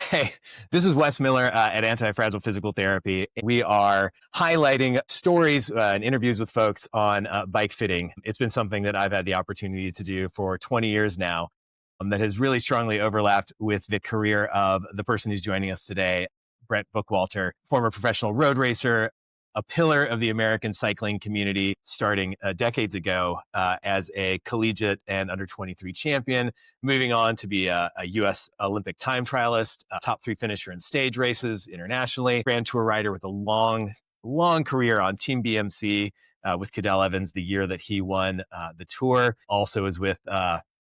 Hey, this is Wes Miller at Anti-Fragile Physical Therapy. We are highlighting stories and interviews with folks on bike fitting. It's been something that I've had the opportunity to do for 20 years now that has really strongly overlapped with the career of the person who's joining us today, Brent Bookwalter, former professional road racer, a pillar of the American cycling community starting decades ago as a collegiate and under 23 champion, moving on to be a U.S. Olympic time trialist, a top 3 finisher in stage races internationally, Grand Tour rider with a long career on Team BMC with Cadel Evans the year that he won the Tour. Also is with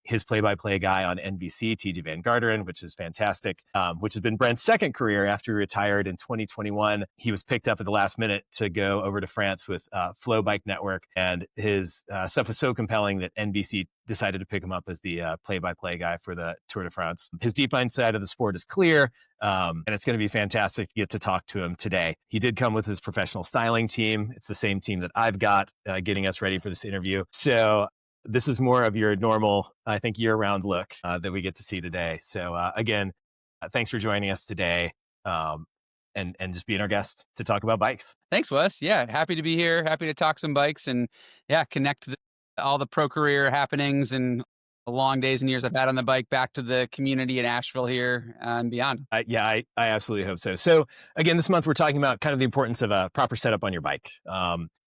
his play-by-play guy on NBC, TJ Van Garderen, which is fantastic, which has been Brent's second career after he retired in 2021. He was picked up at the last minute to go over to France with Flow Bike Network, and his stuff was so compelling that NBC decided to pick him up as the play-by-play guy for the Tour de France. His deep insight of the sport is clear, and it's going to be fantastic to get to talk to him today. He did come with his professional styling team. It's the same team that I've got getting us ready for this interview. So this is more of your normal, I think, year-round look that we get to see today. So again, thanks for joining us today and just being our guest to talk about bikes. Thanks, Wes. Yeah, happy to be here. Happy to talk some bikes and connect all the pro career happenings and the long days and years I've had on the bike back to the community in Asheville here and beyond. I absolutely hope so. So again, this month we're talking about kind of the importance of a proper setup on your bike.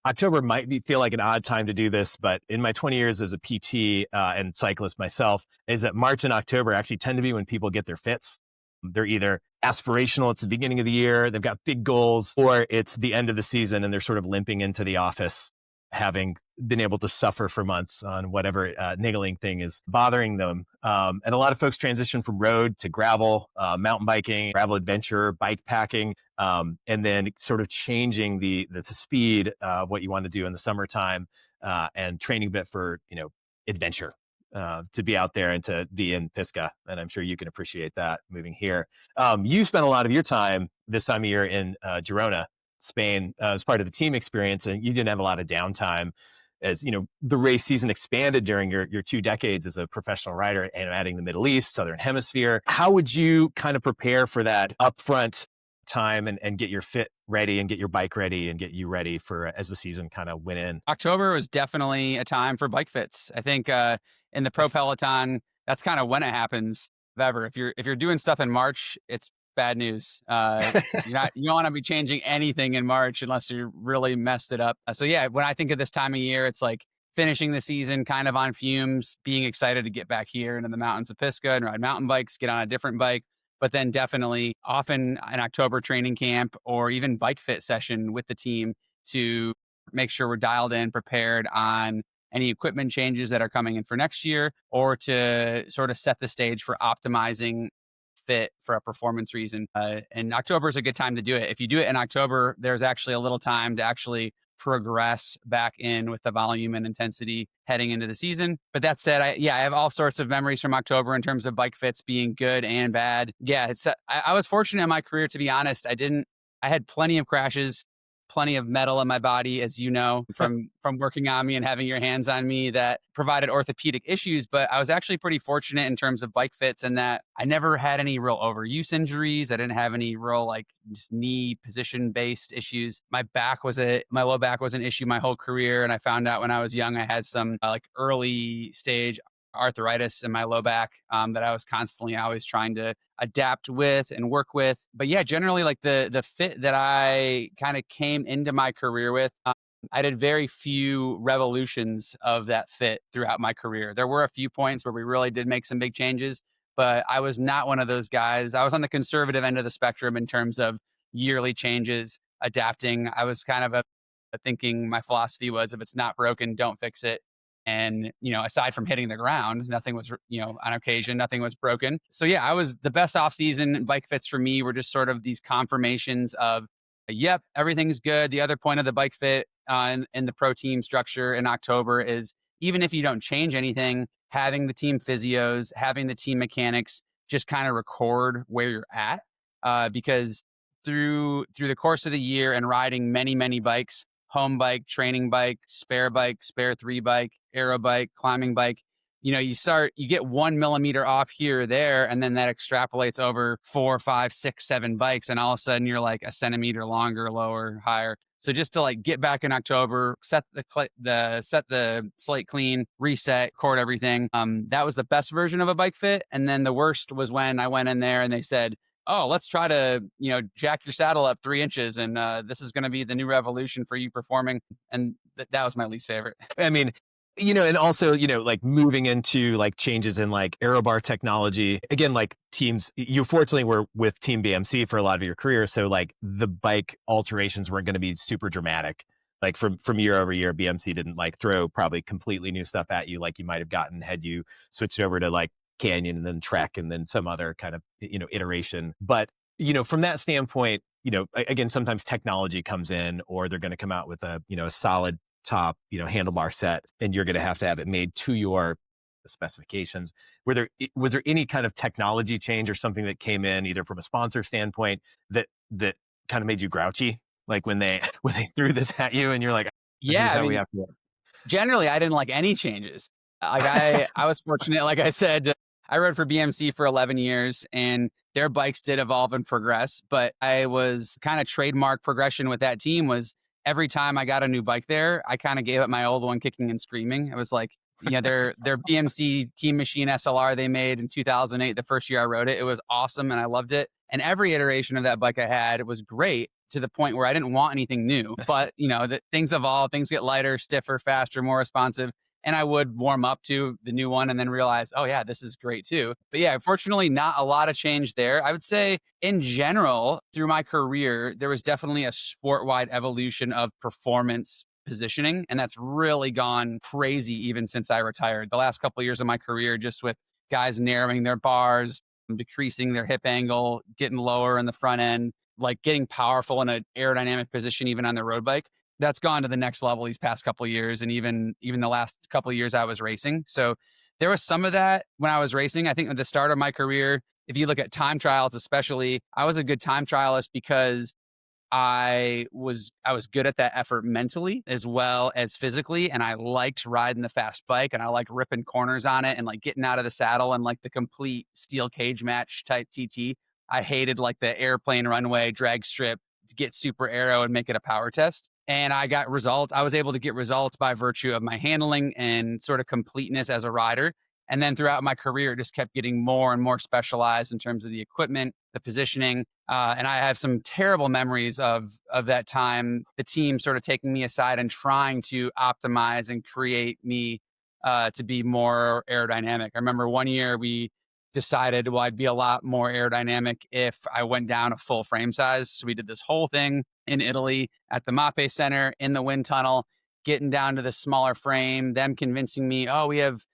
October might feel like an odd time to do this, but in my 20 years as a PT and cyclist myself, is that March and October actually tend to be when people get their fits. They're either aspirational, it's the beginning of the year, they've got big goals, or it's the end of the season and they're sort of limping into the office, having been able to suffer for months on whatever niggling thing is bothering them. And a lot of folks transition from road to gravel, mountain biking, gravel adventure, bike packing, and then sort of changing the speed of what you want to do in the summertime and training a bit for, adventure. To be out there and to be in Pisca. And I'm sure you can appreciate that moving here. You spent a lot of your time this time of year in Girona, Spain, as part of the team experience, and you didn't have a lot of downtime as, the race season expanded during your 2 decades as a professional rider and adding the Middle East, Southern Hemisphere. How would you kind of prepare for that upfront time and get your fit ready and get your bike ready and get you ready for as the season kind of went in? October was definitely a time for bike fits. I think in the pro peloton, that's kind of when it happens. Ever. If you're doing stuff in March, it's bad news. You don't want to be changing anything in March unless you really messed it up. So yeah, when I think of this time of year, it's like finishing the season kind of on fumes, being excited to get back here into the mountains of Pisca and ride mountain bikes, get on a different bike. But then definitely often an October training camp or even bike fit session with the team to make sure we're dialed in, prepared on any equipment changes that are coming in for next year, or to sort of set the stage for optimizing fit for a performance reason. And October is a good time to do it. If you do it in October, there's actually a little time to actually progress back in with the volume and intensity heading into the season. But that said, I have all sorts of memories from October in terms of bike fits being good and bad. Yeah, I was fortunate in my career, to be honest. I had plenty of crashes, plenty of metal in my body, as you know, from working on me and having your hands on me that provided orthopedic issues. But I was actually pretty fortunate in terms of bike fits in that I never had any real overuse injuries. I didn't have any real just knee position based issues. My low back was an issue my whole career. And I found out when I was young, I had some early stage arthritis in my low back that I was constantly always trying to adapt with and work with. But yeah, generally the fit that I kind of came into my career with, I did very few revolutions of that fit throughout my career. There were a few points where we really did make some big changes, but I was not one of those guys. I was on the conservative end of the spectrum in terms of yearly changes, adapting. I was kind of thinking my philosophy was, if it's not broken, don't fix it. And, aside from hitting the ground, nothing was, on occasion, nothing was broken. So yeah, the best off season bike fits for me were just sort of these confirmations of, yep, everything's good. The other point of the bike fit in the pro team structure in October is, even if you don't change anything, having the team physios, having the team mechanics just kind of record where you're at. Because through the course of the year and riding many, many bikes, home bike, training bike, spare three bike, aero bike, climbing bike. You get 1 millimeter off here or there, and then that extrapolates over 4, 5, 6, 7 bikes. And all of a sudden you're like a centimeter longer, lower, higher. So just to like get back in October, set the slate clean, reset, record everything. That was the best version of a bike fit. And then the worst was when I went in there and they said, oh, let's try to, jack your saddle up 3 inches. And this is going to be the new revolution for you performing. And that was my least favorite. I mean, and also, like moving into like changes in like aero bar technology. Again, like teams, you fortunately were with Team BMC for a lot of your career. So like the bike alterations weren't going to be super dramatic. Like from year over year, BMC didn't like throw probably completely new stuff at you like you might have gotten had you switched over to like Canyon and then Trek and then some other kind of, iteration. But, from that standpoint, again, sometimes technology comes in or they're going to come out with a solid top, handlebar set, and you're going to have it made to your specifications. Was there any kind of technology change or something that came in either from a sponsor standpoint that kind of made you grouchy? Like when they threw this at you and you're like, yeah, we have to. Generally, I didn't like any changes. Like I was fortunate, like I said, I rode for BMC for 11 years and their bikes did evolve and progress, but I was kind of trademark progression with that team was every time I got a new bike there, I kind of gave up my old one kicking and screaming. It was like, their BMC Team Machine SLR they made in 2008, the first year I rode it, it was awesome and I loved it. And every iteration of that bike I had was great to the point where I didn't want anything new. But, that things evolve, things get lighter, stiffer, faster, more responsive. And I would warm up to the new one and then realize, oh yeah, this is great too. But yeah, fortunately, not a lot of change there. I would say in general, through my career, there was definitely a sport-wide evolution of performance positioning. And that's really gone crazy even since I retired. The last couple of years of my career, just with guys narrowing their bars, decreasing their hip angle, getting lower in the front end, like getting powerful in an aerodynamic position, even on the road bike. That's gone to the next level these past couple of years. And even the last couple of years I was racing. So there was some of that when I was racing. I think at the start of my career, if you look at time trials, especially, I was a good time trialist because I was good at that effort mentally as well as physically. And I liked riding the fast bike and I liked ripping corners on it and like getting out of the saddle and like the complete steel cage match type TT. I hated like the airplane runway drag strip to get super aero and make it a power test. And I got results. I was able to get results by virtue of my handling and sort of completeness as a rider. And then throughout my career, it just kept getting more and more specialized in terms of the equipment, the positioning. And I have some terrible memories of that time, the team sort of taking me aside and trying to optimize and create me to be more aerodynamic. I remember one year we decided, well, I'd be a lot more aerodynamic if I went down a full frame size. So we did this whole thing in Italy at the Mappe Center in the wind tunnel, getting down to the smaller frame, them convincing me, oh, we have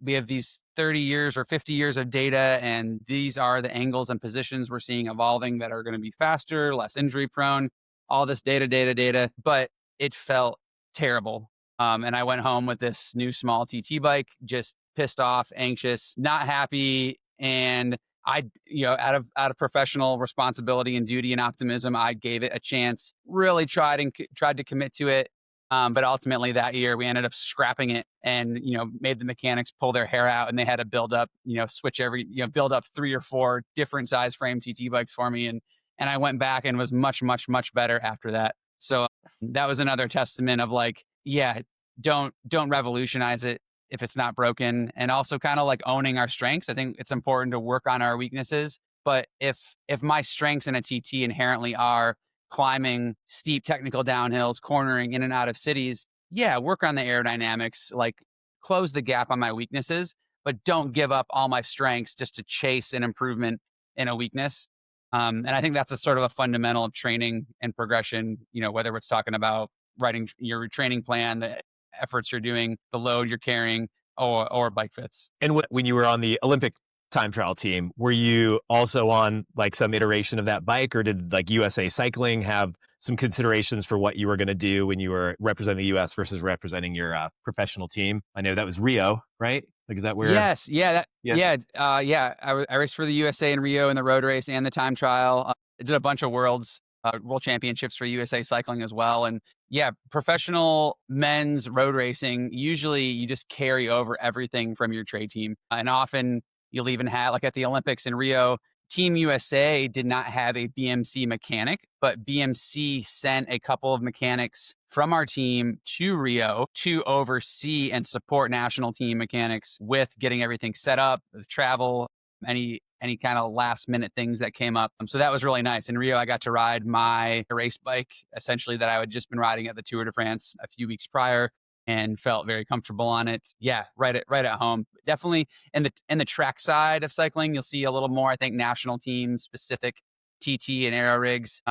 these 30 years or 50 years of data, and these are the angles and positions we're seeing evolving that are going to be faster, less injury prone, all this data, but it felt terrible. And I went home with this new small TT bike, just pissed off, anxious, not happy. And I, out of professional responsibility and duty and optimism, I gave it a chance, really tried to commit to it. But ultimately that year we ended up scrapping it and, made the mechanics pull their hair out and they had to build up, build up 3 or 4 different size frame TT bikes for me. And I went back and was much, much, much better after that. So that was another testament of like, yeah, don't revolutionize it if it's not broken, and also kind of like owning our strengths. I think it's important to work on our weaknesses. But if my strengths in a TT inherently are climbing steep technical downhills, cornering in and out of cities, yeah, work on the aerodynamics, like close the gap on my weaknesses, but don't give up all my strengths just to chase an improvement in a weakness. And I think that's a sort of a fundamental of training and progression, whether it's talking about writing your training plan, the efforts you're doing, the load you're carrying, or bike fits. And when you were on the Olympic time trial team, were you also on like some iteration of that bike, or did like USA Cycling have some considerations for what you were going to do when you were representing the US versus representing your professional team? I know that was Rio, right? Like, is that where? Yes. Yeah. I raced for the USA in Rio in the road race and the time trial. I did a bunch of worlds World Championships for USA Cycling as well. And yeah, professional men's road racing, usually you just carry over everything from your trade team. And often you'll even have, like at the Olympics in Rio, Team USA did not have a BMC mechanic, but BMC sent a couple of mechanics from our team to Rio to oversee and support national team mechanics with getting everything set up, the travel, any kind of last minute things that came up. So that was really nice. In Rio, I got to ride my race bike, essentially that I had just been riding at the Tour de France a few weeks prior, and felt very comfortable on it. Yeah, right at home. Definitely in the track side of cycling, you'll see a little more, I think, national team specific TT and aero rigs.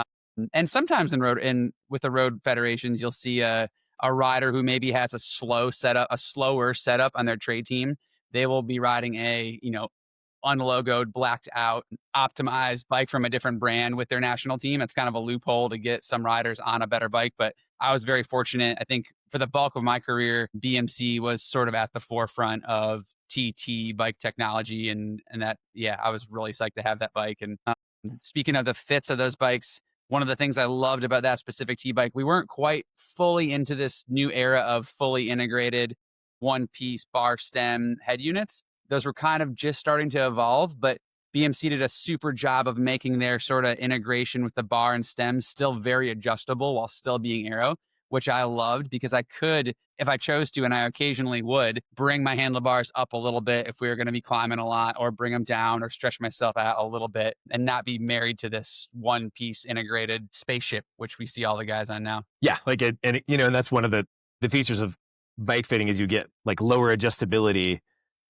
And sometimes with the road federations, you'll see a rider who maybe has a slower setup on their trade team. They will be riding a, unlogoed, blacked out, optimized bike from a different brand with their national team. It's kind of a loophole to get some riders on a better bike, but I was very fortunate. I think for the bulk of my career, BMC was sort of at the forefront of TT bike technology, and that, yeah, I was really psyched to have that bike. And speaking of the fits of those bikes, one of the things I loved about that specific T bike, we weren't quite fully into this new era of fully integrated one-piece bar stem head units. Those were kind of just starting to evolve, but BMC did a super job of making their sort of integration with the bar and stem still very adjustable while still being aero, which I loved because I could, if I chose to, and I occasionally would, bring my handlebars up a little bit if we were going to be climbing a lot, or bring them down or stretch myself out a little bit and not be married to this one piece integrated spaceship, which we see all the guys on now. Yeah, and that's one of the features of bike fitting is you get like lower adjustability.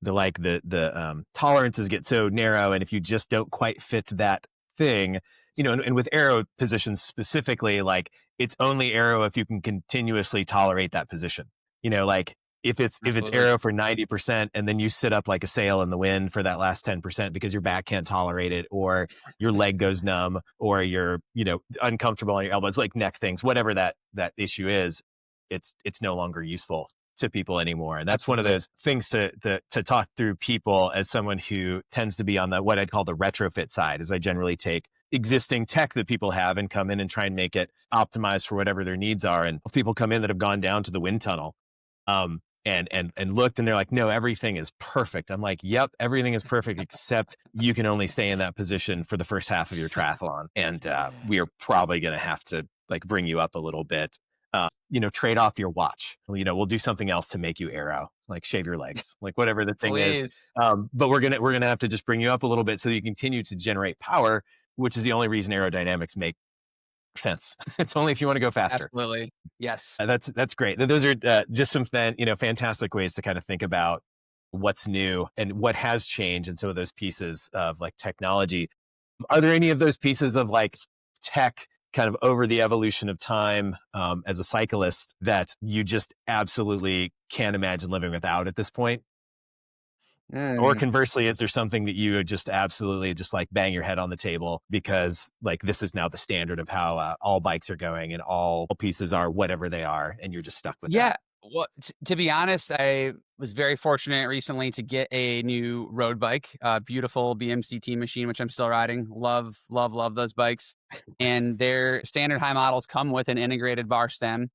The tolerances get so narrow, and if you just don't quite fit that thing, and with aero positions specifically, like it's only aero if you can continuously tolerate that position. Like if it's aero for 90% and then you sit up like a sail in the wind for that last 10% because your back can't tolerate it, or your leg goes numb, or you're uncomfortable on your elbows, like neck things, whatever that issue is, it's no longer useful to people anymore. And that's Absolutely. one of those things to talk through people as someone who tends to be on the what I'd call the retrofit side, is I generally take existing tech that people have and come in and try and make it optimized for whatever their needs are. And people come in that have gone down to the wind tunnel and looked, and they're like, no, everything is perfect. I'm like, yep, everything is perfect, except you can only stay in that position for the first half of your triathlon. And we are probably going to have to like bring you up a little bit. Trade off your watch. We'll do something else to make you aero, like shave your legs, like whatever the thing is. But we're gonna have to just bring you up a little bit so you continue to generate power, which is the only reason aerodynamics make sense. It's only if you want to go faster. Absolutely. Yes. That's great. Those are just some fantastic ways to kind of think about what's new and what has changed in some of those pieces of like technology. Are there any of those pieces of like tech kind of over the evolution of time as a cyclist that you just absolutely can't imagine living without at this point? Or conversely, is there something that you would just absolutely just like bang your head on the table because like this is now the standard of how all bikes are going and all pieces are whatever they are, and you're just stuck with that? Well, to be honest, I was very fortunate recently to get a new road bike, beautiful BMC Team Machine, which I'm still riding. Love, love, love those bikes. And their standard high models come with an integrated bar stem.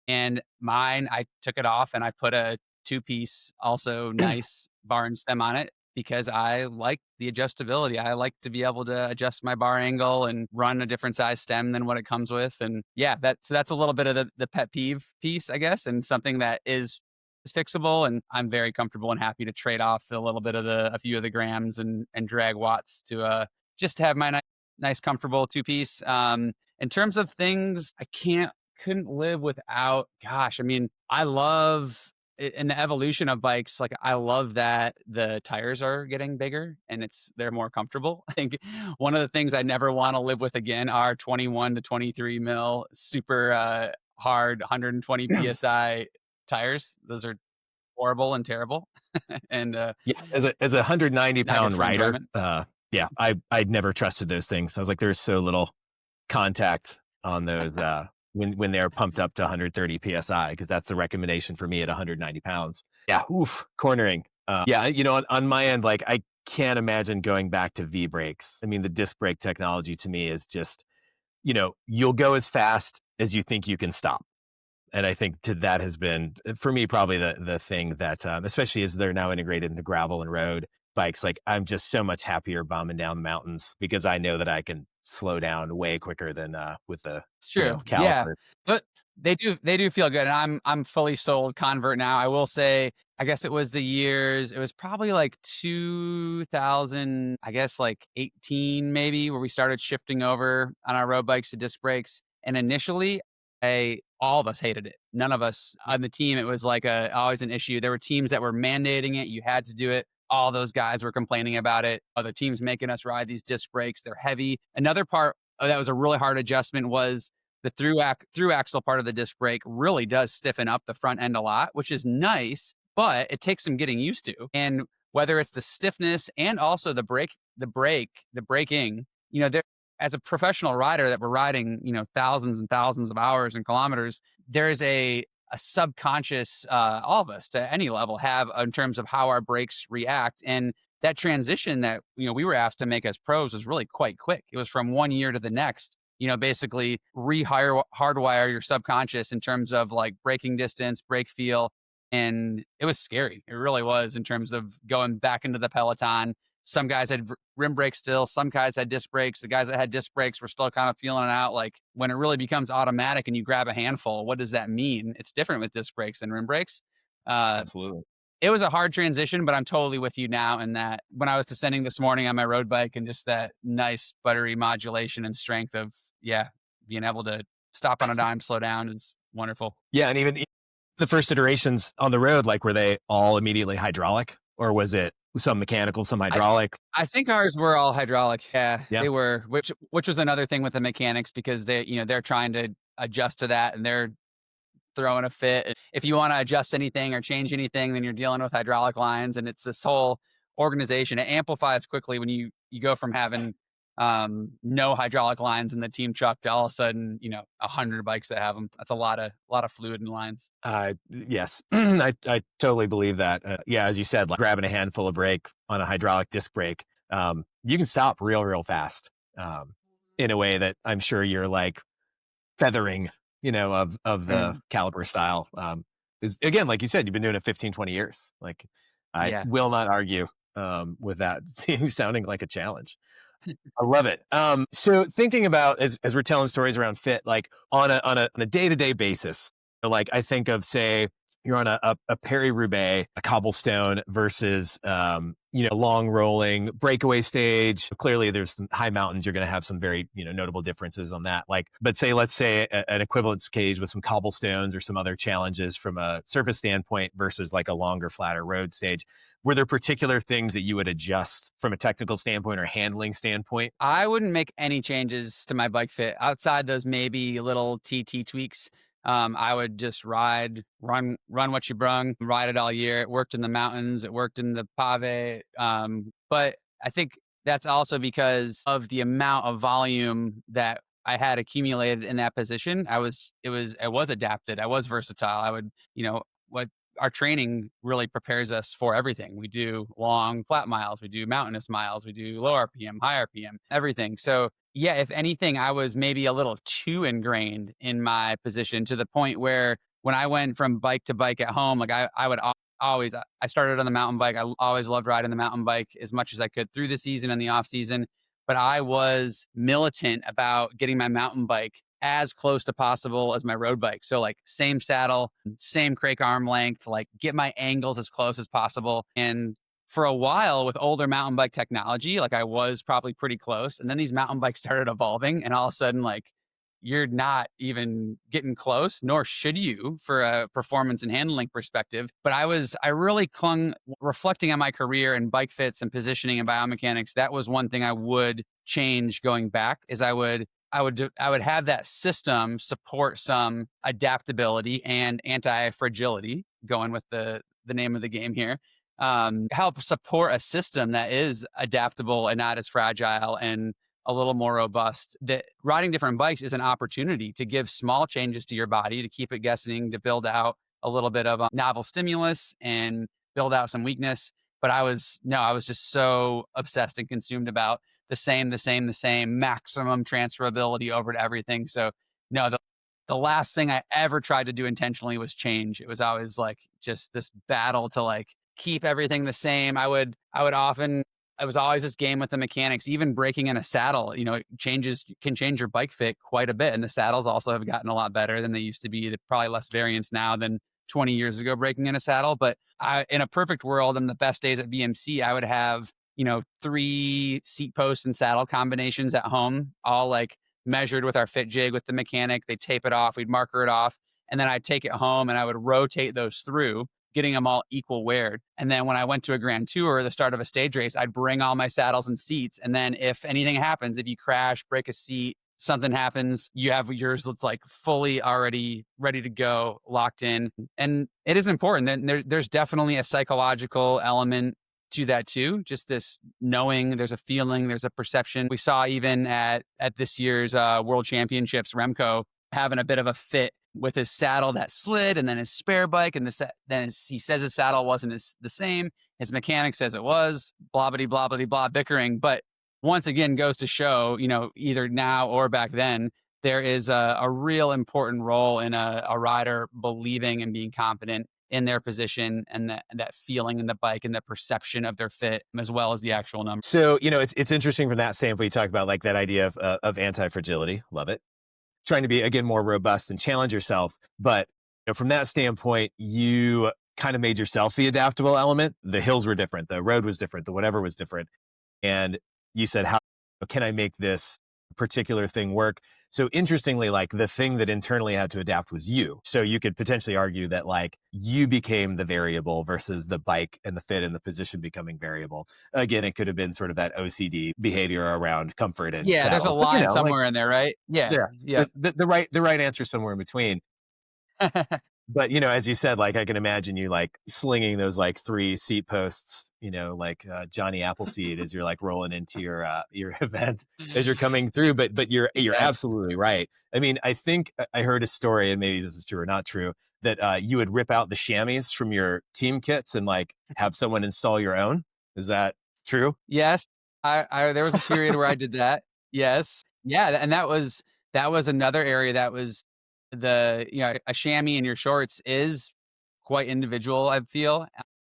And mine, I took it off and I put a two-piece, also nice bar and stem on it because I like the adjustability. I like to be able to adjust my bar angle and run a different size stem than what it comes with. And yeah, that's a little bit of the pet peeve piece, I guess, and something that is fixable. And I'm very comfortable and happy to trade off a few of the grams and drag watts to just have my nice comfortable two-piece. In terms of things I couldn't live without, gosh, I mean, I love in the evolution of bikes, like I love that the tires are getting bigger and they're more comfortable. I think one of the things I never want to live with again are 21 to 23 mil super hard 120 psi tires. Those are horrible and terrible. And Yeah, as a 190-pound rider, yeah, I'd never trusted those things. I was like, there's so little contact on those when they're pumped up to 130 psi, because that's the recommendation for me at 190 pounds. Yeah, cornering. On my end, like I can't imagine going back to V brakes. I mean, the disc brake technology to me is just you'll go as fast as you think you can stop. And I think that has been, for me, probably the thing that, especially as they're now integrated into gravel and road bikes, like I'm just so much happier bombing down the mountains because I know that I can slow down way quicker than with the It's true. Yeah. caliper. But they do feel good. And I'm fully sold convert now. I will say, I guess it was probably like 2000, I guess like 18 maybe, where we started shifting over on our road bikes to disc brakes. And initially, all of us hated it. None of us on the team, it was like always an issue. There were teams that were mandating it. You had to do it. All those guys were complaining about it. Other teams making us ride these disc brakes. They're heavy. Another part that was a really hard adjustment was the through axle part of the disc brake really does stiffen up the front end a lot, which is nice, but it takes some getting used to. And whether it's the stiffness and also the braking, there, as a professional rider that we're riding, thousands and thousands of hours and kilometers, there's a subconscious, all of us to any level have in terms of how our brakes react. And that transition that, we were asked to make as pros was really quite quick. It was from one year to the next, basically hardwire your subconscious in terms of like braking distance, brake feel. And it was scary. It really was, in terms of going back into the peloton. Some guys had rim brakes still. Some guys had disc brakes. The guys that had disc brakes were still kind of feeling it out. Like when it really becomes automatic and you grab a handful, what does that mean? It's different with disc brakes than rim brakes. Absolutely. It was a hard transition, but I'm totally with you now in that when I was descending this morning on my road bike, and just that nice buttery modulation and strength of, being able to stop on a dime, slow down is wonderful. Yeah. And even the first iterations on the road, like were they all immediately hydraulic, or was it some mechanical, some hydraulic? I think ours were all hydraulic. Yeah. They were, which was another thing with the mechanics, because they're trying to adjust to that, and they're throwing a fit. If you want to adjust anything or change anything, then you're dealing with hydraulic lines, and it's this whole organization. It amplifies quickly when you go from having no hydraulic lines in the team truck to all of a sudden 100 bikes that have them. That's a lot of fluid in lines. Yes, I totally believe that. As you said, like grabbing a handful of brake on a hydraulic disc brake, you can stop real fast in a way that I'm sure you're like feathering, of the caliper style. Is again, like you said, you've been doing it 15, 20 years. Like I will not argue with that sounding like a challenge. I love it. So thinking about as we're telling stories around fit, like on a day-to-day basis, like I think of, say, you're on a Paris-Roubaix, a cobblestone versus long rolling breakaway stage. Clearly there's some high mountains. You're going to have some very notable differences on that. Like, but let's say an equivalence cage with some cobblestones or some other challenges from a surface standpoint versus like a longer, flatter road stage. Were there particular things that you would adjust from a technical standpoint or handling standpoint? I wouldn't make any changes to my bike fit outside those maybe little TT tweaks. I would just run what you brung, ride it all year. It worked in the mountains. It worked in the pave. But I think that's also because of the amount of volume that I had accumulated in that position. I was adapted. I was versatile. I would, what our training really prepares us for everything. We do long flat miles, we do mountainous miles, we do low RPM, high RPM, everything. So if anything, I was maybe a little too ingrained in my position, to the point where when I went from bike to bike at home, like I would always, I started on the mountain bike. I always loved riding the mountain bike as much as I could through the season and the off season. But I was militant about getting my mountain bike as close to possible as my road bike. So like same saddle, same crake arm length, like get my angles as close as possible. And for a while with older mountain bike technology, like I was probably pretty close. And then these mountain bikes started evolving, and all of a sudden, like, you're not even getting close, nor should you, for a performance and handling perspective. But I really clung, reflecting on my career and bike fits and positioning and biomechanics. That was one thing I would change going back, is I would have that system support some adaptability and anti-fragility, going with the name of the game here. Help support a system that is adaptable and not as fragile and a little more robust. That riding different bikes is an opportunity to give small changes to your body, to keep it guessing, to build out a little bit of a novel stimulus and build out some weakness. But I was just so obsessed and consumed about the same, maximum transferability over to everything. So no, the last thing I ever tried to do intentionally was change. It was always like just this battle to like keep everything the same. I would often, it was always this game with the mechanics, even breaking in a saddle, it can change your bike fit quite a bit. And the saddles also have gotten a lot better than they used to be. They're probably less variance now than 20 years ago breaking in a saddle. But in a perfect world, in the best days at BMC, I would have, 3 seat posts and saddle combinations at home, all like measured with our fit jig with the mechanic. They tape it off, we'd marker it off. And then I'd take it home and I would rotate those through, getting them all equal wear. And then when I went to a grand tour, the start of a stage race, I'd bring all my saddles and seats. And then if anything happens, if you crash, break a seat, something happens, you have yours that's like fully already ready to go, locked in. And it is important. There's definitely a psychological element to that too. Just this knowing, there's a feeling, there's a perception. We saw even at this year's World Championships, Remco having a bit of a fit with his saddle that slid, and then his spare bike, and he says his saddle wasn't the same. His mechanic says it was, blah, blah, blah, blah, blah, bickering. But once again, goes to show, either now or back then, there is a real important role in a rider believing and being confident in their position, and that feeling in the bike and the perception of their fit, as well as the actual number. So, it's interesting from that standpoint. You talk about like that idea of anti-fragility. Love it. Trying to be, again, more robust and challenge yourself. But from that standpoint, you kind of made yourself the adaptable element. The hills were different. The road was different. The whatever was different. And you said, how can I make this particular thing work? So interestingly, like the thing that internally had to adapt was you. So you could potentially argue that like you became the variable versus the bike and the fit and the position becoming variable. Again, it could have been sort of that OCD behavior around comfort and yeah, saddles, there's a line somewhere in there, right? Yeah. The right answer somewhere in between. But, as you said, like I can imagine you like slinging those like 3 seat posts, like Johnny Appleseed as you're like rolling into your event as you're coming through. But you're absolutely right. I mean, I think I heard a story, and maybe this is true or not true, that you would rip out the chamois from your team kits and like have someone install your own. Is that true? Yes. I there was a period where I did that. Yes. Yeah. And that was another area that was a chamois in your shorts is quite individual, I feel,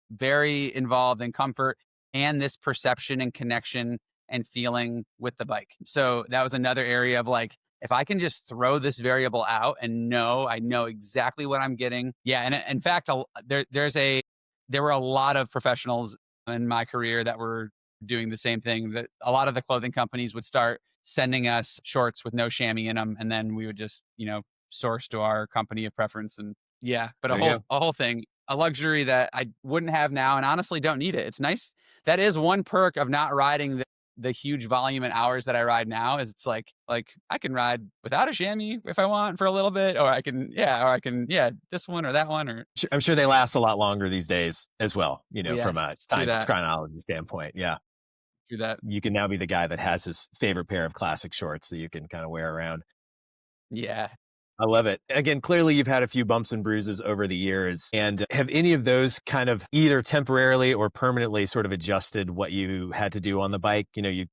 very involved in comfort and this perception and connection and feeling with the bike. So that was another area of like, if I can just throw this variable out and I know exactly what I'm getting. Yeah. And in fact, there were a lot of professionals in my career that were doing the same thing. That a lot of the clothing companies would start sending us shorts with no chamois in them. And then we would just, source to our company of preference. And but a whole thing, a luxury that I wouldn't have now, and honestly don't need it. It's nice. That is one perk of not riding the huge volume and hours that I ride now, is it's like I can ride without a chamois if I want for a little bit, or I can this one or that one, or I'm sure they last a lot longer these days as well, from a time chronology standpoint. Yeah. Do that. You can now be the guy that has his favorite pair of classic shorts that you can kind of wear around. Yeah. I love it. Again, clearly you've had a few bumps and bruises over the years. And have any of those kind of either temporarily or permanently sort of adjusted what you had to do on the bike? You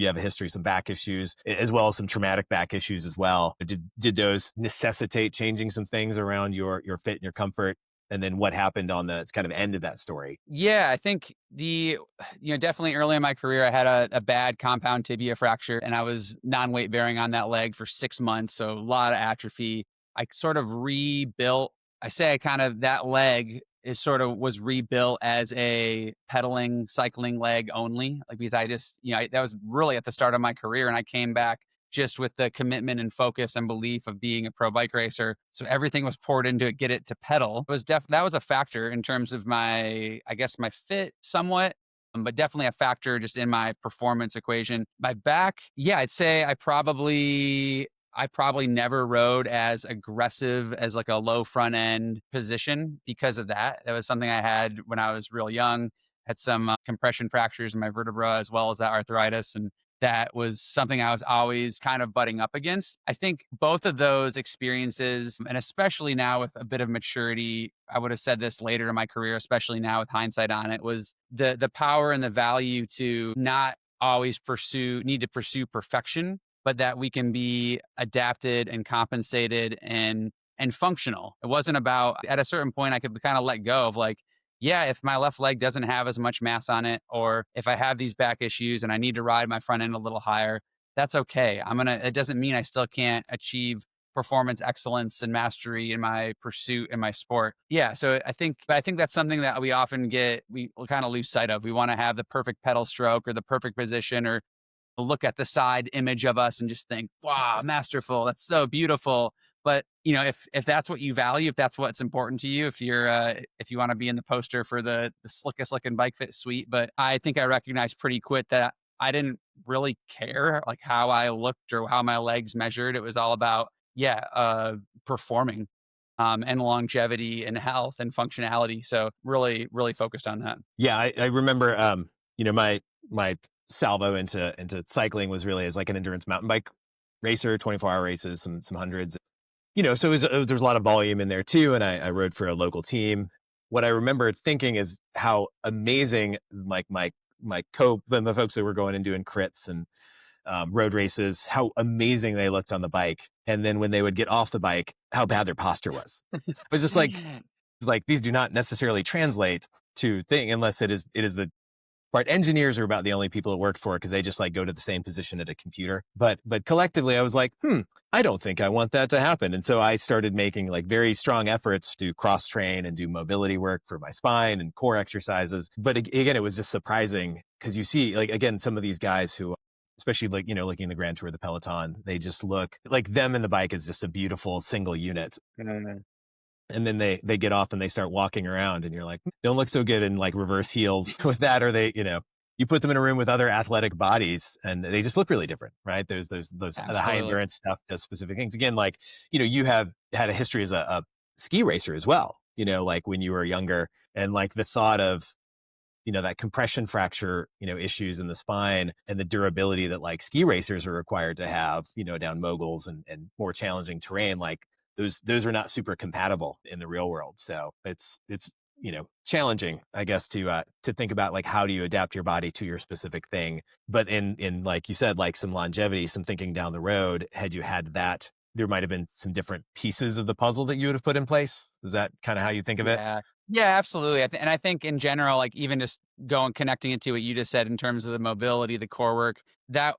have a history of some back issues, as well as some traumatic back issues as well. Did those necessitate changing some things around your fit and your comfort? And then what happened on the kind of end of that story? Yeah, I think definitely early in my career, I had a bad compound tibia fracture, and I was non-weight bearing on that leg for 6 months. So a lot of atrophy. I sort of rebuilt. That leg was rebuilt as a pedaling, cycling leg only. Like, because I just, that was really at the start of my career, and I came back just with the commitment and focus and belief of being a pro bike racer. So everything was poured into it, get it to pedal. That was a factor in terms of my fit somewhat, but definitely a factor just in my performance equation. My back, I'd say I probably never rode as aggressive as like a low front end position because of that. That was something I had when I was real young. Had some compression fractures in my vertebra, as well as that arthritis. And that was something I was always kind of butting up against. I think both of those experiences, and especially now with a bit of maturity, I would have said this later in my career, especially now with hindsight on it, was the power and the value to not always need to pursue perfection, but that we can be adapted and compensated and functional. It wasn't about, at a certain point I could kind of let go of like, yeah, if my left leg doesn't have as much mass on it, or if I have these back issues and I need to ride my front end a little higher, that's okay. It doesn't mean I still can't achieve performance excellence and mastery in my pursuit in my sport. Yeah. So I think that's something that we kind of lose sight of. We want to have the perfect pedal stroke or the perfect position, or look at the side image of us and just think, wow, masterful. That's so beautiful. But if that's what you value, if that's what's important to you, if you want to be in the poster for the slickest looking bike fit, sweet. But I think I recognized pretty quick that I didn't really care like how I looked or how my legs measured. It was all about, performing, and longevity and health and functionality. So really, really focused on that. Yeah, I remember, my salvo into cycling was really as like an endurance mountain bike racer, 24-hour races, some hundreds. So there's a lot of volume in there too. And I rode for a local team. What I remember thinking is how amazing like my folks that were going and doing crits and road races, how amazing they looked on the bike. And then when they would get off the bike, how bad their posture was. It was just like these do not necessarily translate to thing unless it is the part. Engineers are about the only people it worked for because they just like go to the same position at a computer. But collectively, I was like, I don't think I want that to happen. And so I started making like very strong efforts to cross train and do mobility work for my spine and core exercises. But again, it was just surprising because you see like, again, some of these guys who, especially like, looking in the Grand Tour of the Peloton, they just look like them and the bike is just a beautiful single unit. And then they get off and they start walking around and you're like, don't look so good in like reverse heels with that. Or you put them in a room with other athletic bodies and they just look really different, right? There's the high endurance stuff does specific things. Again, like, you have had a history as a ski racer as well, like when you were younger, and like the thought of, that compression fracture, issues in the spine and the durability that like ski racers are required to have, down moguls and more challenging terrain, like those are not super compatible in the real world. So it's challenging, I guess, to think about like how do you adapt your body to your specific thing. But in like you said, like some longevity, some thinking down the road, had you had that, there might have been some different pieces of the puzzle that you would have put in place. Is that kind of how you think of it? Yeah, absolutely. And I think in general, like even just connecting it to what you just said in terms of the mobility, the core work, I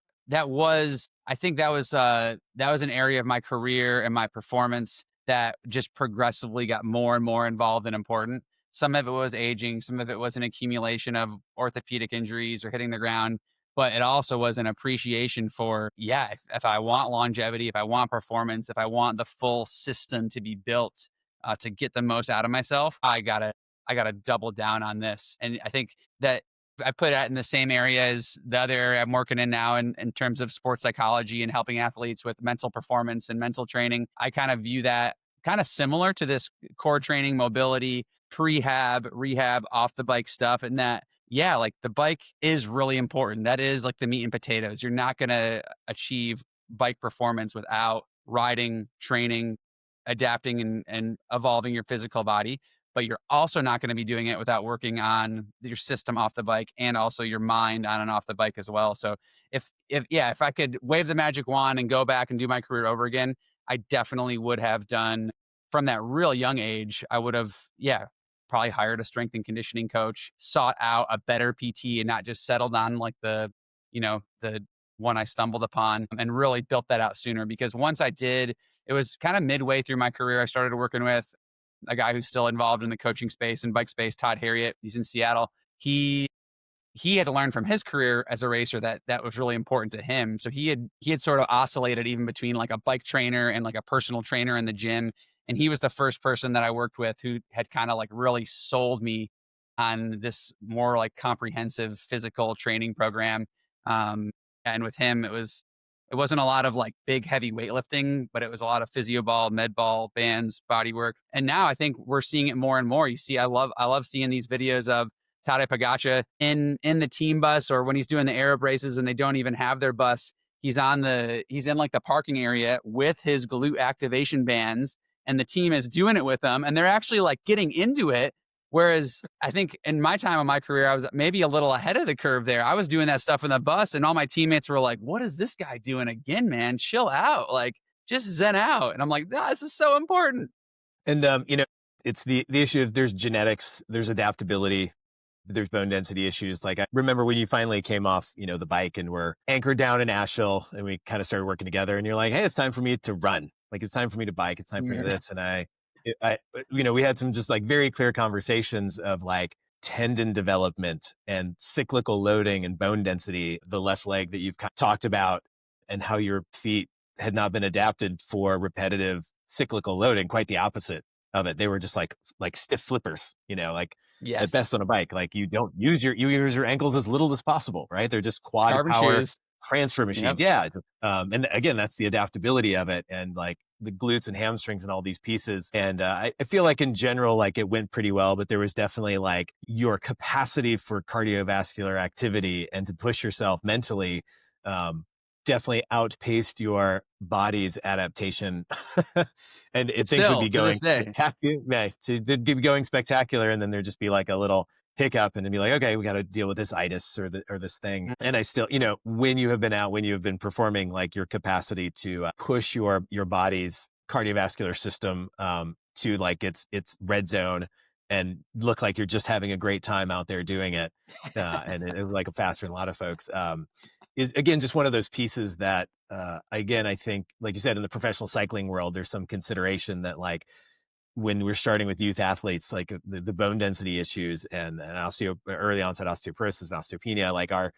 think that was an area of my career and my performance that just progressively got more and more involved and important. Some of it was aging, some of it was an accumulation of orthopedic injuries or hitting the ground, but it also was an appreciation for, if I want longevity, if I want performance, if I want the full system to be built to get the most out of myself, I gotta double down on this. And I think that I put that in the same area as the other area I'm working in now in terms of sports psychology and helping athletes with mental performance and mental training. I kind of view that kind of similar to this core training, mobility, prehab, rehab, off the bike stuff. And that, like the bike is really important. That is like the meat and potatoes. You're not going to achieve bike performance without riding, training, adapting and evolving your physical body. But you're also not going to be doing it without working on your system off the bike and also your mind on and off the bike as well. So if I could wave the magic wand and go back and do my career over again, I definitely would have done from that real young age. I would have, probably hired a strength and conditioning coach, sought out a better PT and not just settled on like the one I stumbled upon, and really built that out sooner. Because once I did, it was kind of midway through my career, I started working with a guy who's still involved in the coaching space and bike space, Todd Harriet. He's in Seattle. He had to learn from his career as a racer that was really important to him. So he had sort of oscillated even between like a bike trainer and like a personal trainer in the gym. And he was the first person that I worked with who had kind of like really sold me on this more like comprehensive physical training program. And with him, it wasn't a lot of like big heavy weightlifting, but it was a lot of physio ball, med ball, bands, body work. And now I think we're seeing it more and more. You see, I love seeing these videos of Tadej Pogačar in the team bus, or when he's doing the Arab races and they don't even have their bus, he's in like the parking area with his glute activation bands, and the team is doing it with them, and they're actually like getting into it Whereas I think in my time of my career, I was maybe a little ahead of the curve there. I was doing that stuff in the bus, and all my teammates were like, "What is this guy doing again, man? Chill out. Like, just zen out." And I'm like, "Nah, this is so important." And it's the issue of there's genetics, there's adaptability, there's bone density issues. Like I remember when you finally came off, the bike and were anchored down in Asheville and we kind of started working together and you're like, hey, it's time for me to run. Like it's time for me to bike. It's time for me to Yeah. this. And we had some just like very clear conversations of like tendon development and cyclical loading and bone density, the left leg that you've talked about and how your feet had not been adapted for repetitive cyclical loading, quite the opposite of it. They were just like stiff flippers, like at Yes. best on a bike. Like you use your ankles as little as possible, right? They're just quad Carbon power shoes. transfer Yep. machines. Yeah. And again, that's the adaptability of it and like the glutes and hamstrings and all these pieces. And I feel like in general, like it went pretty well, but there was definitely like your capacity for cardiovascular activity and to push yourself mentally um, definitely outpaced your body's adaptation. And things would Still be to this going day. spectacular. Yeah, so they'd be going spectacular. And then there'd just be like a little hiccup and then be like, okay, we got to deal with this itis or this thing. And I still, when you have been out, when you have been performing, like your capacity to push your body's cardiovascular system to like its red zone and look like you're just having a great time out there doing it. And it was like faster than a lot of folks. Is again just one of those pieces that again I think like you said in the professional cycling world there's some consideration that like when we're starting with youth athletes like the bone density issues and early onset osteoporosis and osteopenia like are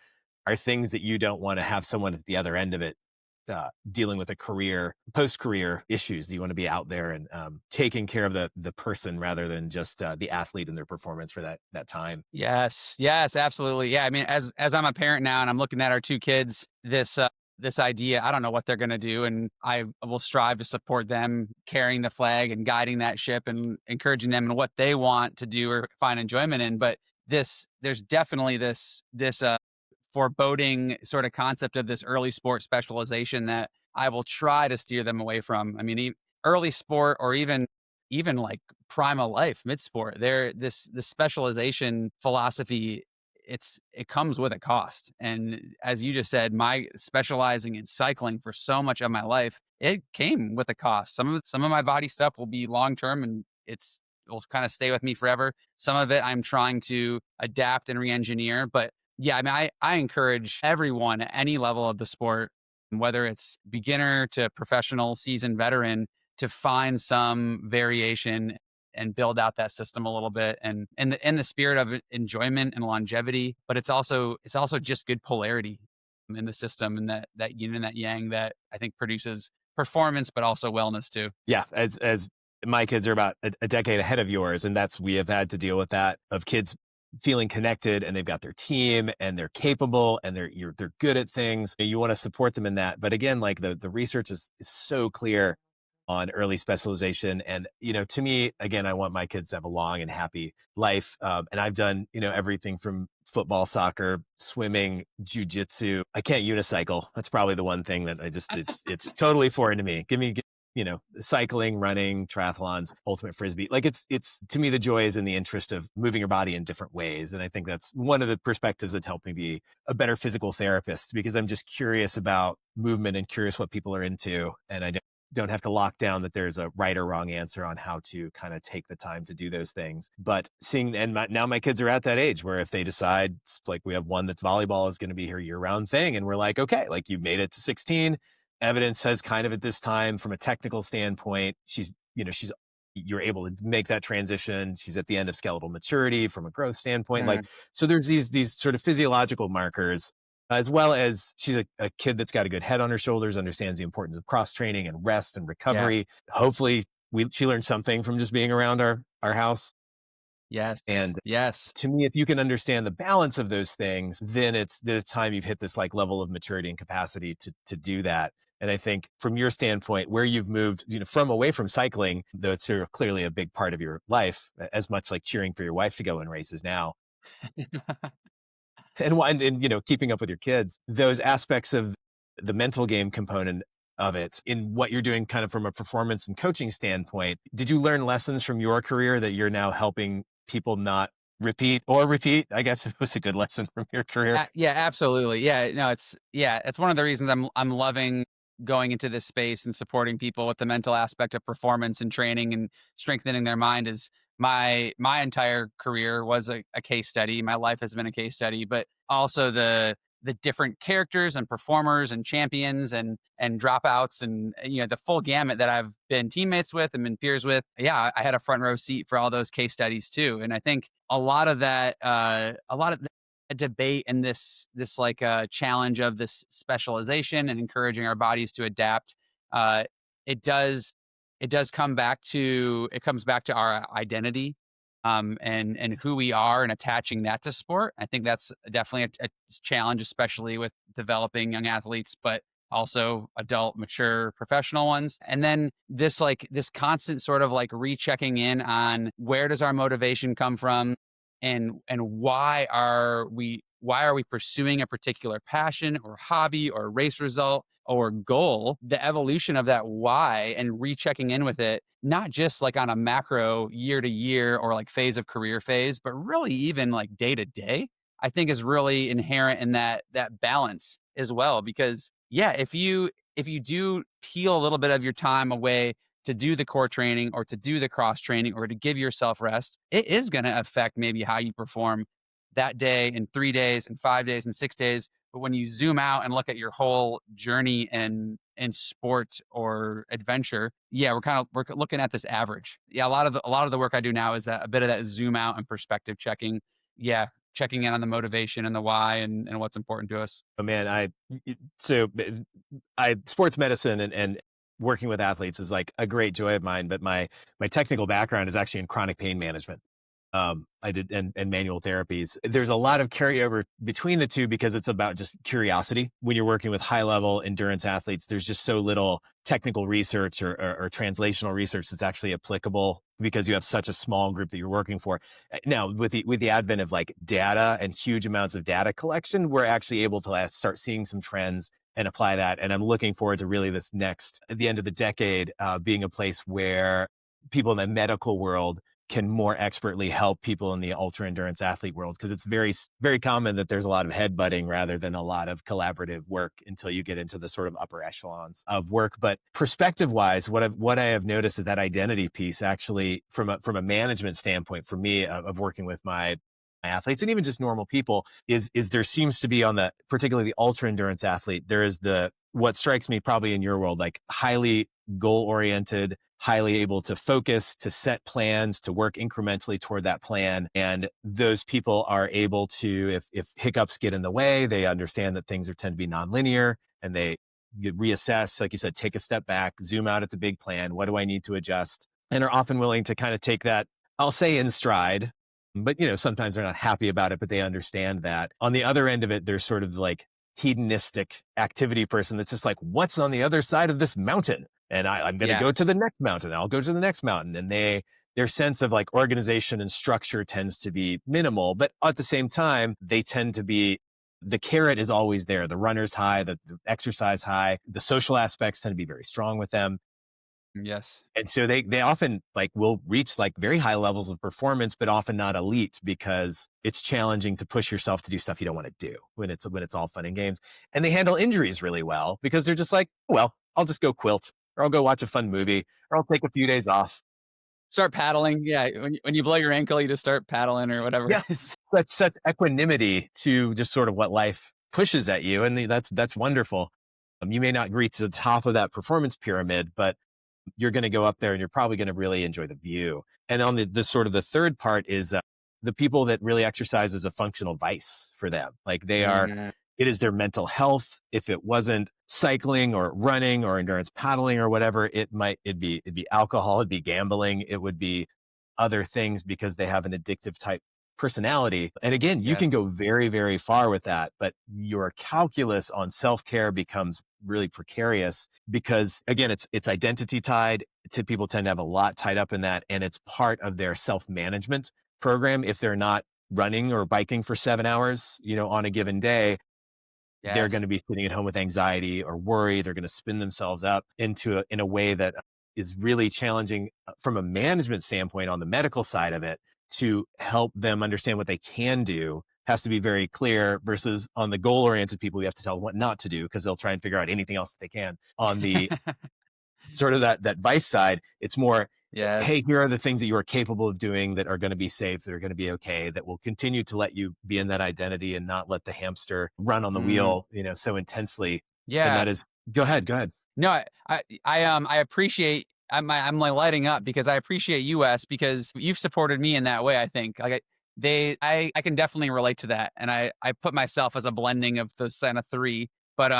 things that you don't want to have someone at the other end of it dealing with post-career issues. You want to be out there and taking care of the person rather than just the athlete and their performance for that time. Yes, yes, absolutely. Yeah, I mean, as I'm a parent now and I'm looking at our two kids, this idea, I don't know what they're going to do, and I will strive to support them carrying the flag and guiding that ship and encouraging them in what they want to do or find enjoyment in. But there's definitely this foreboding sort of concept of this early sport specialization that I will try to steer them away from. I mean, early sport or even like prime of life, mid sport, there this specialization philosophy, it comes with a cost. And as you just said, my specializing in cycling for so much of my life, it came with a cost. Some of my body stuff will be long term and it'll kind of stay with me forever. Some of it I'm trying to adapt and re-engineer. But yeah, I mean, I encourage everyone at any level of the sport, whether it's beginner to professional, seasoned veteran, to find some variation and build out that system a little bit and in the spirit of enjoyment and longevity, but it's also just good polarity in the system and that yin and that yang that I think produces performance but also wellness too. Yeah, as my kids are about a decade ahead of yours, and we have had to deal with that of kids feeling connected and they've got their team and they're capable and they're good at things. You want to support them in that, but again, like the research is so clear on early specialization, and to me, again, I want my kids to have a long and happy life. And I've done everything from football, soccer, swimming, jujitsu. I can't unicycle. That's probably the one thing that it's totally foreign to me. Give me cycling, running, triathlons, ultimate frisbee. Like it's to me, the joy is in the interest of moving your body in different ways. And I think that's one of the perspectives that's helped me be a better physical therapist because I'm just curious about movement and curious what people are into. And I don't have to lock down that there's a right or wrong answer on how to kind of take the time to do those things. But now my kids are at that age where if they decide, like we have one that's volleyball is going to be her year-round thing. And we're like, okay, like you made it to 16. Evidence says kind of at this time from a technical standpoint, you're able to make that transition. She's at the end of skeletal maturity from a growth standpoint. Like, so there's these sort of physiological markers, as well as she's a kid that's got a good head on her shoulders, understands the importance of cross training and rest and Yeah. recovery. Hopefully she learned something from just being around our house. Yes. And Yes. to me, if you can understand the balance of those things, then it's the time you've hit this like level of maturity and capacity to do that. And I think from your standpoint, where you've moved, from away from cycling, though it's sort of clearly a big part of your life, as much like cheering for your wife to go in races now, and keeping up with your kids, those aspects of the mental game component of it in what you're doing kind of from a performance and coaching standpoint, did you learn lessons from your career that you're now helping people not repeat or repeat? I guess it was a good lesson from your career. Yeah, absolutely. Yeah, no, it's one of the reasons I'm loving going into this space and supporting people with the mental aspect of performance and training and strengthening their mind. Is my entire career was a case study. My life has been a case study, but also the different characters and performers and champions and dropouts and the full gamut that I've been teammates with and been peers with. Yeah, I had a front row seat for all those case studies too. And I think a lot of that, a lot of a debate and this like challenge of this specialization and encouraging our bodies to adapt. Uh, it does it comes back to our identity, and who we are and attaching that to sport. I think that's definitely a challenge, especially with developing young athletes, but also adult, mature, professional ones. And then this constant sort of like rechecking in on where does our motivation come from, and why are we pursuing a particular passion or hobby or race result or goal. The evolution of that why and rechecking in with it, not just like on a macro year to year or like phase of career phase, but really even like day to day, I think is really inherent in that balance as well. Because yeah, if you do peel a little bit of your time away to do the core training or to do the cross training or to give yourself rest, it is going to affect maybe how you perform that day in 3 days and 5 days and 6 days. But when you zoom out and look at your whole journey in sport or adventure, yeah, we're looking at this average. Yeah, a lot of the work I do now is that a bit of that zoom out and perspective checking. Yeah, checking in on the motivation and the why and what's important to us. Oh man, so I sports medicine and working with athletes is like a great joy of mine, but my technical background is actually in chronic pain management. I did and manual therapies. There's a lot of carryover between the two because it's about just curiosity. When you're working with high level endurance athletes, there's just so little technical research or translational research that's actually applicable because you have such a small group that you're working for. Now, with the advent of like data and huge amounts of data collection, we're actually able to start seeing some trends and apply that. And I'm looking forward to really this next, at the end of the decade, being a place where people in the medical world can more expertly help people in the ultra endurance athlete world. Because it's very, very common that there's a lot of headbutting rather than a lot of collaborative work until you get into the sort of upper echelons of work. But perspective wise, what I have noticed is that identity piece actually from a management standpoint for me of working with my athletes and even just normal people is there seems to be on the, particularly the ultra endurance athlete, there is what strikes me probably in your world, like highly goal oriented, highly able to focus, to set plans, to work incrementally toward that plan. And those people are able to, if hiccups get in the way, they understand that things tend to be nonlinear and they reassess, like you said, take a step back, zoom out at the big plan. What do I need to adjust? And are often willing to kind of take that, I'll say in stride, but sometimes they're not happy about it, but they understand that. On the other end of it, there's sort of like hedonistic activity person that's just like, what's on the other side of this mountain? And I'm going to Yeah. go to the next mountain. I'll go to the next mountain. And their sense of like organization and structure tends to be minimal, but at the same time, they tend to be, the carrot is always there. The runner's high, the exercise high, the social aspects tend to be very strong with them. Yes. And so they often like will reach like very high levels of performance, but often not elite because it's challenging to push yourself to do stuff you don't want to do when it's all fun and games. And they handle injuries really well because they're just like, well, I'll just go quilt or I'll go watch a fun movie or I'll take a few days off. Start paddling. Yeah. When you blow your ankle, you just start paddling or whatever Yeah. it is. That's such equanimity to just sort of what life pushes at you. And that's wonderful. You may not reach the top of that performance pyramid, but you're going to go up there and you're probably going to really enjoy the view. And on the sort of the third part is the people that really exercise as a functional vice for them. Like Mhm. it is their mental health. If it wasn't cycling or running or endurance paddling or whatever, it'd be alcohol, it'd be gambling, it would be other things because they have an addictive type personality. And again, you Yes. can go very, very far with that, but your calculus on self-care becomes really precarious because again, it's identity tied. People tend to have a lot tied up in that. And it's part of their self-management program. If they're not running or biking for 7 hours, on a given day, they're Yes. going to be sitting at home with anxiety or worry. They're going to spin themselves up in a way that is really challenging from a management standpoint on the medical side of it to help them understand what they can do has to be very clear versus on the goal-oriented people, you have to tell them what not to do because they'll try and figure out anything else that they can. On the sort of that vice side, it's more, Yes. hey, here are the things that you are capable of doing that are going to be safe, that are going to be okay, that will continue to let you be in that identity and not let the hamster run on the wheel, so intensely. And Yeah. that is, go ahead. No, I appreciate. I'm like lighting up because I appreciate you, Wes, because you've supported me in that way. I think like I can definitely relate to that, and I put myself as a blending of those kind of three. But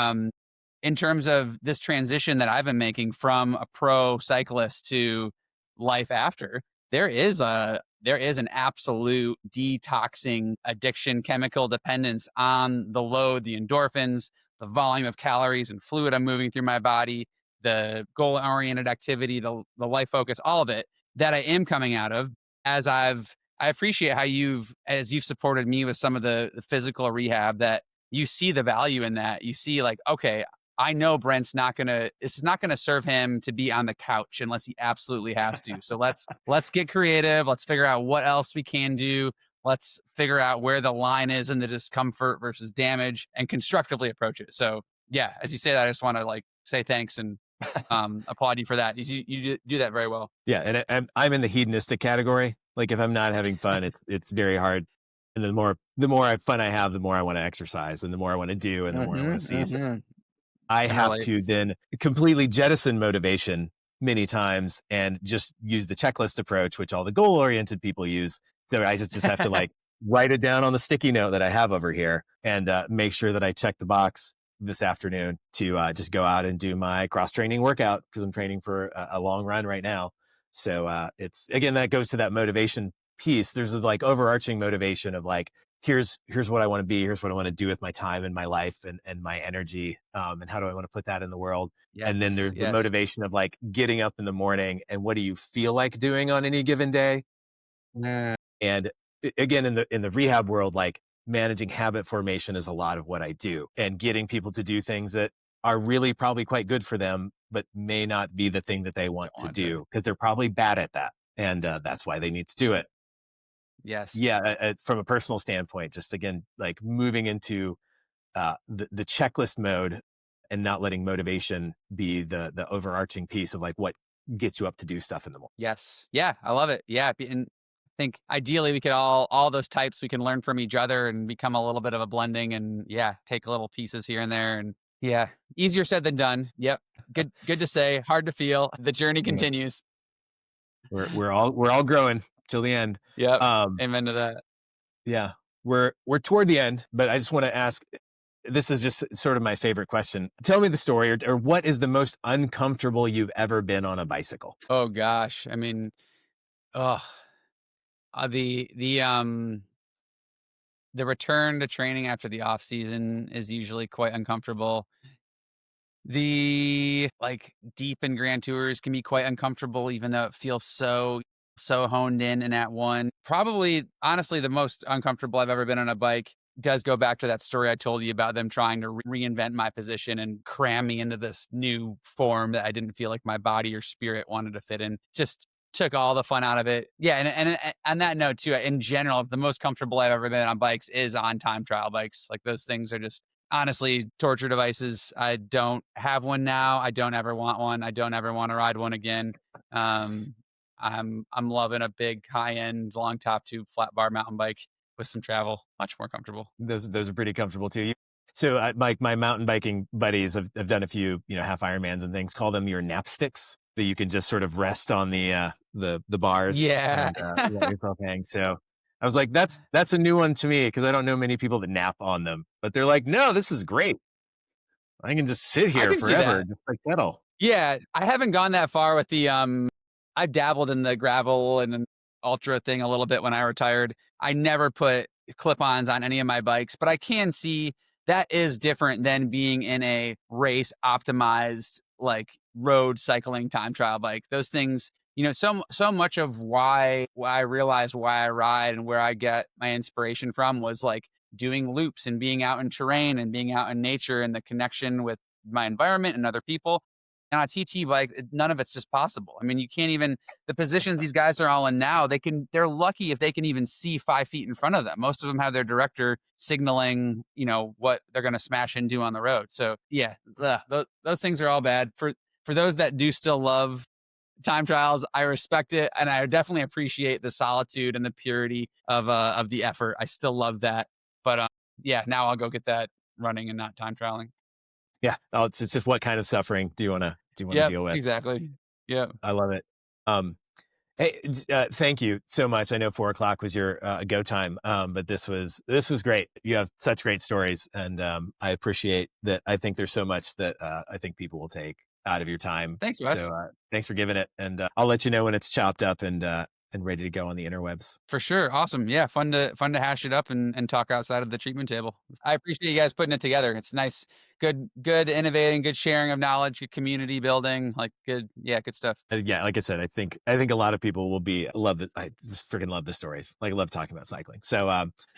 in terms of this transition that I've been making from a pro cyclist to life after, there is an absolute detoxing addiction, chemical dependence on the load, the endorphins, the volume of calories and fluid I'm moving through my body, the goal-oriented activity, the life focus, all of it that I am coming out of I appreciate how as you've supported me with some of the physical rehab, that you see the value in that. You see like, okay, I know Brent's it's not gonna serve him to be on the couch unless he absolutely has to. So let's get creative. Let's figure out what else we can do. Let's figure out where the line is in the discomfort versus damage and constructively approach it. So yeah, as you say that, I just want to like say thanks and applaud you for that. You do that very well. Yeah. And I'm in the hedonistic category. Like if I'm not having fun, it's very hard. And the more fun I have, the more I want to exercise and the more I want to do and the more I want to see. So I have to then completely jettison motivation many times and just use the checklist approach, which all the goal-oriented people use. So I just have to like write it down on the sticky note that I have over here and make sure that I check the box this afternoon to just go out and do my cross-training workout because I'm training for a long run right now. So it's, again, that goes to that motivation piece. There's a like overarching motivation of like, here's what I want to be. Here's what I want to do with my time and my life and my energy. And how do I want to put that in the world? Yes, and then there's the motivation of like getting up in the morning and what do you feel like doing on any given day? And again, in the rehab world, like managing habit formation is a lot of what I do and getting people to do things that are really probably quite good for them, but may not be the thing that they want to do because they're probably bad at that. And that's why they need to do it. Yes. Yeah. From a personal standpoint, just again, like moving into the checklist mode and not letting motivation be the overarching piece of like what gets you up to do stuff in the morning. Yes. Yeah. I love it. Yeah. And I think ideally we could all those types we can learn from each other and become a little bit of a blending and take little pieces here and there. And easier said than done. Yep. Good to say, hard to feel. The journey continues. We're all growing till the end. Yeah. Amen to that. Yeah. We're toward the end, but I just want to ask, this is just sort of my favorite question. Tell me the story or what is the most uncomfortable you've ever been on a bicycle? Oh gosh. I mean, the return to training after the off season is usually quite uncomfortable. The like deep and grand tours can be quite uncomfortable, even though it feels so honed in and at one. Probably, honestly, the most uncomfortable I've ever been on a bike does go back to that story I told you about them trying to reinvent my position and cram me into this new form that I didn't feel like my body or spirit wanted to fit in. Just took all the fun out of it. Yeah, and on that note too, in general, the most comfortable I've ever been on bikes is on time trial bikes. Like those things are just honestly torture devices. I don't have one now. I don't ever want one. I don't ever want to ride one again. I'm loving a big high end long top tube flat bar mountain bike with some travel, much more comfortable. Those are pretty comfortable too. So my mountain biking buddies have done a few, half Ironmans and things, call them your nap sticks that you can just sort of rest on the bars. Yeah. And let yourself hang. So I was like, that's a new one to me because I don't know many people that nap on them, but they're like, no, this is great. I can just sit here forever, just like pedal. Yeah. I haven't gone that far with the, I dabbled in the gravel and ultra thing a little bit when I retired. I never put clip-ons on any of my bikes, but I can see that is different than being in a race optimized like road cycling time trial bike. Those things, so much of why I realized why I ride and where I get my inspiration from was like doing loops and being out in terrain and being out in nature and the connection with my environment and other people. on a TT bike, none of it's just possible. I mean, you can't even, the positions these guys are all in now, they're lucky if they can even see 5 feet in front of them. Most of them have their director signaling, what they're going to smash into on the road. So yeah, those things are all bad. For those that do still love time trials, I respect it. And I definitely appreciate the solitude and the purity of the effort. I still love that. But yeah, now I'll go get that running and not time trialing. Yeah. Oh, it's just what kind of suffering do you want to Yep, deal with? exactly. Yep. I love it. Um, Hey, thank you so much. I know 4 o'clock was your go time, but this was great. You have such great stories, and I appreciate that. I think there's so much that I think people will take out of your time. Thanks, So Wes. thanks for giving it, and I'll let you know when it's chopped up and ready to go on the interwebs. For sure. Awesome. Yeah, fun to hash it up and talk outside of the treatment table. I appreciate you guys putting it together. It's nice, good innovating, good sharing of knowledge, good community building, like good stuff. Yeah, like I said, I think a lot of people will be love this. I just freaking love the stories. Like I love talking about cycling. So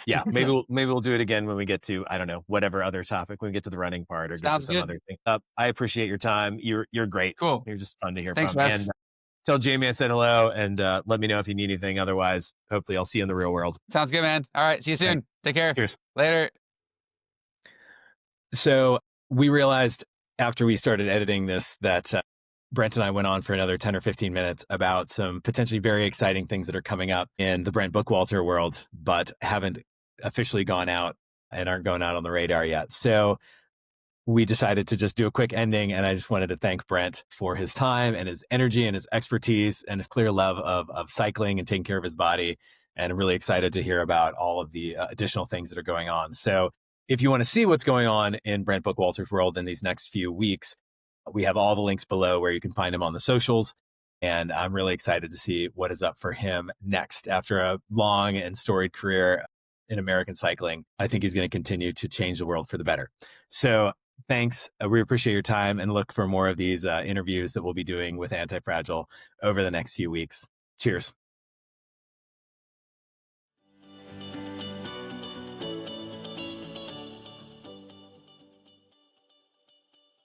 yeah, maybe we'll do it again when we get to, I don't know, whatever other topic, when we get to the running part or get to Sounds some good. other thing. I appreciate your time. You're great. Cool. You're just fun to hear Thanks, from. And Wes. tell Jamie I said hello, and let me know if you need anything. Otherwise, hopefully I'll see you in the real world. Sounds good, man. All right. See you Thanks. soon. Take care. Cheers. Later. So we realized after we started editing this that Brent and I went on for another 10 or 15 minutes about some potentially very exciting things that are coming up in the Brent Bookwalter world, but haven't officially gone out and aren't going out on the radar yet. So we decided to just do a quick ending. And I just wanted to thank Brent for his time and his energy and his expertise and his clear love of cycling and taking care of his body. And I'm really excited to hear about all of the additional things that are going on. So if you want to see what's going on in Brent Bookwalter's world in these next few weeks, we have all the links below where you can find him on the socials. And I'm really excited to see what is up for him next after a long and storied career in American cycling. I think he's going to continue to change the world for the better. So thanks. We appreciate your time and look for more of these interviews that we'll be doing with Anti-Fragile over the next few weeks. Cheers.